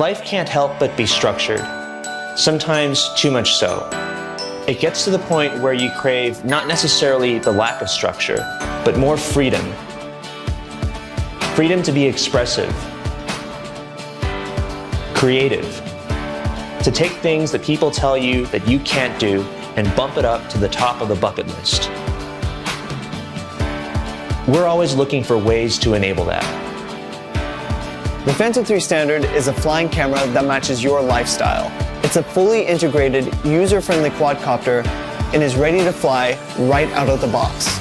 Life can't help but be structured, sometimes too much so. It gets to the point where you crave not necessarily the lack of structure, but more freedom. Freedom to be expressive, creative, to take things that people tell you that you can't do and bump it up to the top of the bucket list. We're always looking for ways to enable that. The Phantom 3 Standard is a flying camera that matches your lifestyle. It's a fully integrated, user-friendly quadcopter and is ready to fly right out of the box.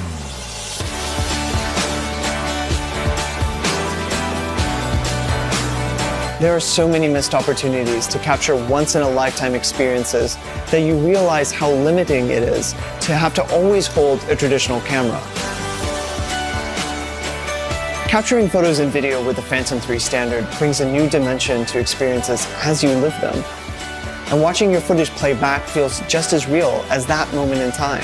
There are so many missed opportunities to capture once-in-a-lifetime experiences that you realize how limiting it is to have to always hold a traditional camera. Capturing photos and video with the Phantom 3 Standard brings a new dimension to experiences as you live them. And watching your footage play back feels just as real as that moment in time.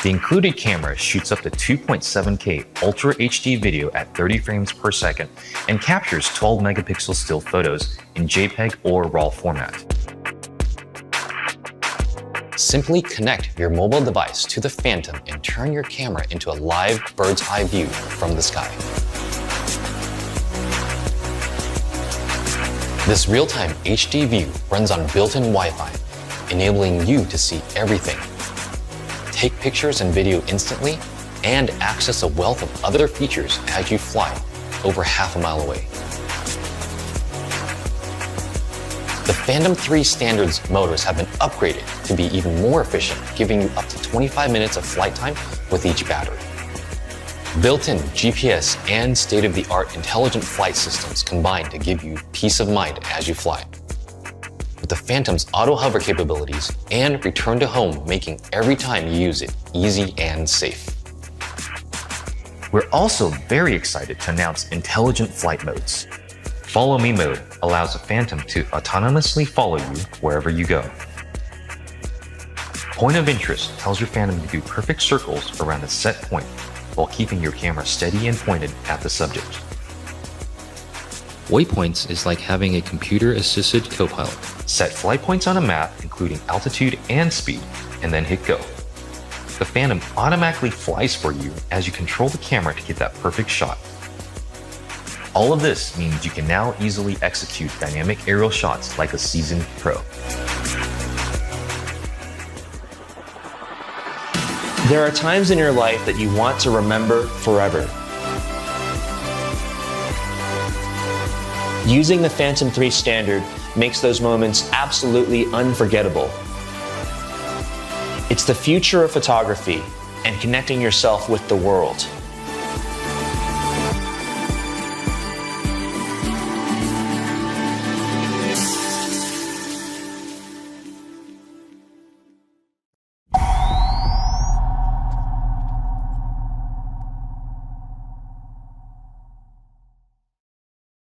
The included camera shoots up to 2.7K Ultra HD video at 30 frames per second and captures 12 megapixel still photos in JPEG or RAW format. Simply connect your mobile device to the Phantom and turn your camera into a live bird's eye view from the sky. This real-time HD view runs on built-in Wi-Fi, enabling you to see everything, take pictures and video instantly, and access a wealth of other features as you fly over half a mile away. The Phantom 3 Standard's motors have been upgraded to be even more efficient, giving you up to 25 minutes of flight time with each battery. Built-in GPS and state-of-the-art intelligent flight systems combine to give you peace of mind as you fly. With the Phantom's auto hover capabilities and return to home making every time you use it easy and safe. We're also very excited to announce intelligent flight modes. Follow Me mode allows the Phantom to autonomously follow you wherever you go. Point of interest tells your Phantom to do perfect circles around a set point while keeping your camera steady and pointed at the subject. Waypoints is like having a computer-assisted co-pilot. Set flight points on a map, including altitude and speed, and then hit go. The Phantom automatically flies for you as you control the camera to get that perfect shot. All of this means you can now easily execute dynamic aerial shots like a seasoned pro. There are times in your life that you want to remember forever. Using the Phantom 3 Standard makes those moments absolutely unforgettable. It's the future of photography and connecting yourself with the world.